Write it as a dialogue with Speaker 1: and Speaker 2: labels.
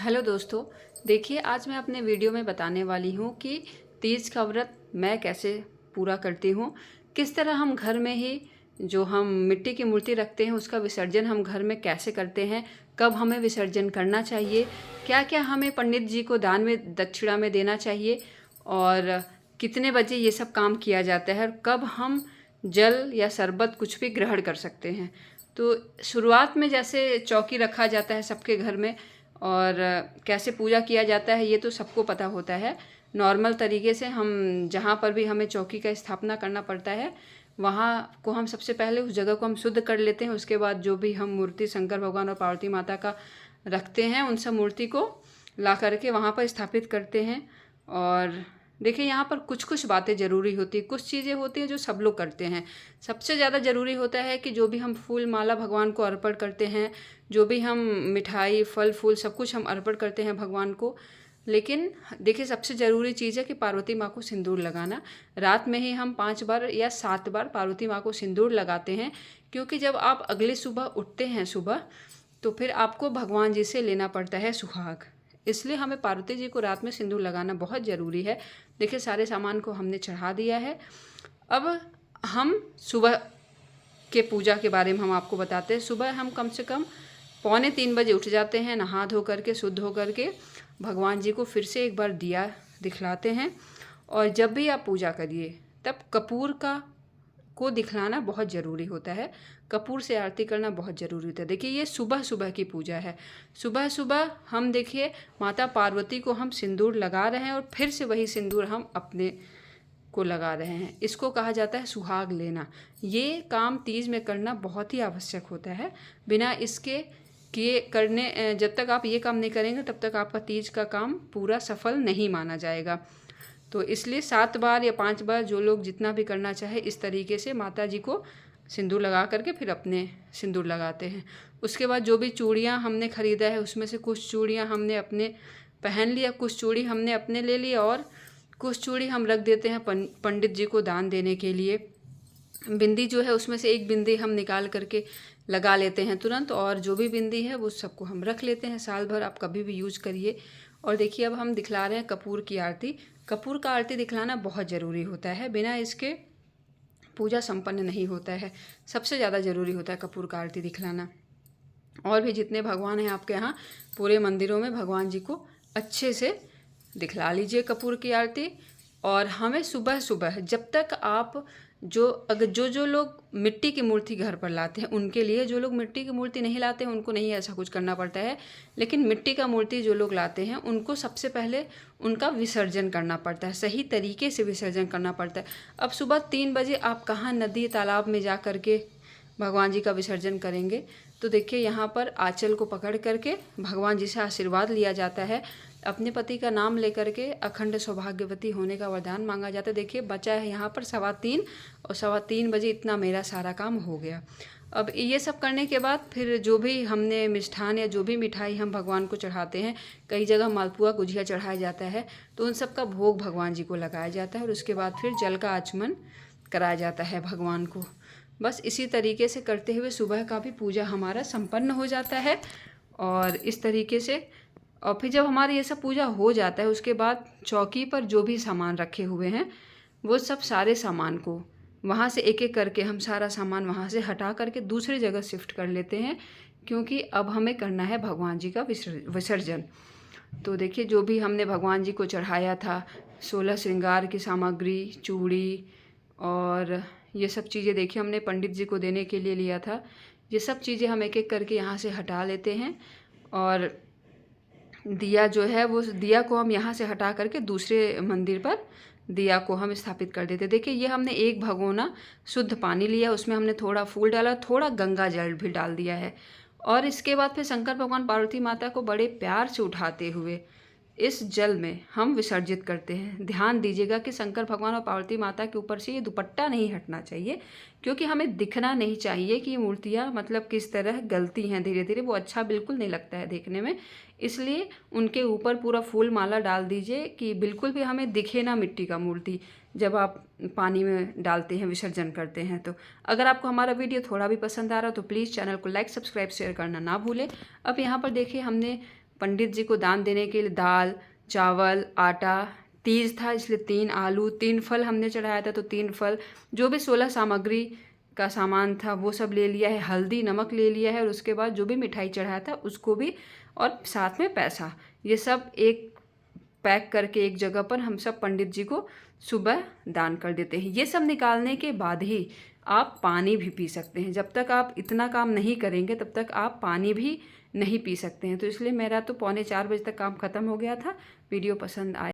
Speaker 1: Hello दोस्तों, देखिए आज मैं अपने वीडियो में बताने वाली हूँ कि तीज का व्रत मैं कैसे पूरा करती हूँ। किस तरह हम घर में ही जो हम मिट्टी की मूर्ति रखते हैं उसका विसर्जन हम घर में कैसे करते हैं, कब हमें विसर्जन करना चाहिए, क्या क्या हमें पंडित जी को दान में दक्षिणा में देना चाहिए और कितने बजे ये सब काम किया जाता है और कब हम जल या शरबत कुछ भी ग्रहण कर सकते हैं। तो शुरुआत में जैसे चौकी रखा जाता है सबके घर में और कैसे पूजा किया जाता है ये तो सबको पता होता है। नॉर्मल तरीके से हम जहाँ पर भी हमें चौकी का स्थापना करना पड़ता है वहाँ को हम सबसे पहले उस जगह को हम शुद्ध कर लेते हैं। उसके बाद जो भी हम मूर्ति शंकर भगवान और पार्वती माता का रखते हैं उन सब मूर्ति को ला करके वहाँ पर स्थापित करते हैं। और देखिए यहाँ पर कुछ कुछ बातें ज़रूरी होती है, कुछ चीज़ें होती हैं जो सब लोग करते हैं। सबसे ज़्यादा ज़रूरी होता है कि जो भी हम फूल माला भगवान को अर्पण करते हैं, जो भी हम मिठाई फल फूल सब कुछ हम अर्पण करते हैं भगवान को। लेकिन देखिए सबसे ज़रूरी चीज़ है कि पार्वती माँ को सिंदूर लगाना। रात में ही हम 5 बार या 7 बार पार्वती माँ को सिंदूर लगाते हैं, क्योंकि जब आप अगले सुबह उठते हैं सुबह तो फिर आपको भगवान जी से लेना पड़ता है सुहाग। इसलिए हमें पार्वती जी को रात में सिंदूर लगाना बहुत ज़रूरी है। देखिए सारे सामान को हमने चढ़ा दिया है। अब हम सुबह के पूजा के बारे में हम आपको बताते हैं। सुबह हम कम से कम 2:45 बजे उठ जाते हैं, नहा धो करके शुद्ध हो करके भगवान जी को फिर से एक बार दिया दिखलाते हैं। और जब भी आप पूजा करिए तब कपूर को दिखलाना बहुत ज़रूरी होता है। कपूर से आरती करना बहुत ज़रूरी होता है। देखिए ये सुबह सुबह की पूजा है। सुबह सुबह हम देखिए माता पार्वती को हम सिंदूर लगा रहे हैं और फिर से वही सिंदूर हम अपने को लगा रहे हैं। इसको कहा जाता है सुहाग लेना। ये काम तीज में करना बहुत ही आवश्यक होता है। बिना इसके किए करने जब तक आप ये काम नहीं करेंगे तब तक आपका तीज का काम पूरा सफल नहीं माना जाएगा। तो इसलिए 7 बार या 5 बार जो लोग जितना भी करना चाहे इस तरीके से माता जी को सिंदूर लगा करके फिर अपने सिंदूर लगाते हैं। उसके बाद जो भी चूड़ियाँ हमने ख़रीदा है उसमें से कुछ चूड़ियाँ हमने अपने पहन लिया, कुछ चूड़ी हमने अपने ले लिया और कुछ चूड़ी हम रख देते हैं पंडित जी को दान देने के लिए। बिंदी जो है उसमें से एक बिंदी हम निकाल करके लगा लेते हैं तुरंत, और जो भी बिंदी है वो सबको हम रख लेते हैं। साल भर आप कभी भी यूज करिए। और देखिए अब हम दिखला रहे हैं कपूर की आरती। कपूर का आरती दिखलाना बहुत ज़रूरी होता है, बिना इसके पूजा संपन्न नहीं होता है। सबसे ज़्यादा ज़रूरी होता है कपूर का आरती दिखलाना। और भी जितने भगवान हैं आपके यहाँ पूरे मंदिरों में भगवान जी को अच्छे से दिखला लीजिए कपूर की आरती। और हमें सुबह सुबह जब तक आप जो लोग मिट्टी की मूर्ति घर पर लाते हैं उनके लिए, जो लोग मिट्टी की मूर्ति नहीं लाते हैं उनको नहीं ऐसा कुछ करना पड़ता है। लेकिन मिट्टी का मूर्ति जो लोग लाते हैं उनको सबसे पहले उनका विसर्जन करना पड़ता है, सही तरीके से विसर्जन करना पड़ता है। अब सुबह 3 बजे आप कहाँ नदी तालाब में जा कर के भगवान जी का विसर्जन करेंगे? तो देखिए यहाँ पर आंचल को पकड़ करके भगवान जी से आशीर्वाद लिया जाता है। अपने पति का नाम लेकर के अखंड सौभाग्यवती होने का वरदान मांगा जाता है। देखिए बचा है यहाँ पर 3:15 और 3:15 बजे इतना मेरा सारा काम हो गया। अब ये सब करने के बाद फिर जो भी हमने मिष्ठान या जो भी मिठाई हम भगवान को चढ़ाते हैं, कई जगह मालपुआ गुजिया चढ़ाया जाता है, तो उन सब का भोग भगवान जी को लगाया जाता है और उसके बाद फिर जल का आचमन कराया जाता है भगवान को। बस इसी तरीके से करते हुए सुबह का भी पूजा हमारा संपन्न हो जाता है। और इस तरीके से और फिर जब हमारा ये सब पूजा हो जाता है उसके बाद चौकी पर जो भी सामान रखे हुए हैं वो सब सारे सामान को वहाँ से एक एक करके हम सारा सामान वहाँ से हटा करके दूसरी जगह शिफ्ट कर लेते हैं, क्योंकि अब हमें करना है भगवान जी का विसर्जन। तो देखिए जो भी हमने भगवान जी को चढ़ाया था, 16 श्रृंगार की सामग्री, चूड़ी और ये सब चीज़ें देखिए हमने पंडित जी को देने के लिए लिया था। ये सब चीज़ें हम एक एक करके यहाँ से हटा लेते हैं और दिया जो है वो दिया को हम यहाँ से हटा करके दूसरे मंदिर पर दिया को हम स्थापित कर देते। देखिए ये हमने एक भगोना शुद्ध पानी लिया, उसमें हमने थोड़ा फूल डाला, थोड़ा गंगा जल भी डाल दिया है। और इसके बाद फिर शंकर भगवान पार्वती माता को बड़े प्यार से उठाते हुए इस जल में हम विसर्जित करते हैं। ध्यान दीजिएगा कि शंकर भगवान और पार्वती माता के ऊपर से ये दुपट्टा नहीं हटना चाहिए, क्योंकि हमें दिखना नहीं चाहिए कि ये मूर्तियाँ मतलब किस तरह गलती हैं धीरे धीरे, वो अच्छा बिल्कुल नहीं लगता है देखने में। इसलिए उनके ऊपर पूरा फूल माला डाल दीजिए कि बिल्कुल भी हमें दिखे ना मिट्टी का मूर्ति जब आप पानी में डालते हैं, विसर्जन करते हैं। तो अगर आपको हमारा वीडियो थोड़ा भी पसंद आ रहा हो तो प्लीज़ चैनल को लाइक सब्सक्राइब शेयर करना ना भूलें। अब यहाँ पर देखिए हमने पंडित जी को दान देने के लिए दाल, चावल, आटा, तीज था इसलिए 3 आलू, 3 फल हमने चढ़ाया था तो 3 फल, जो भी 16 सामग्री का सामान था वो सब ले लिया है, हल्दी नमक ले लिया है और उसके बाद जो भी मिठाई चढ़ाया था उसको भी, और साथ में पैसा, ये सब एक पैक करके एक जगह पर हम सब पंडित जी को सुबह दान कर देते हैं। ये सब निकालने के बाद ही आप पानी भी पी सकते हैं। जब तक आप इतना काम नहीं करेंगे तब तक आप पानी भी नहीं पी सकते हैं। तो इसलिए मेरा तो 3:45 बजे तक काम ख़त्म हो गया था। वीडियो पसंद आए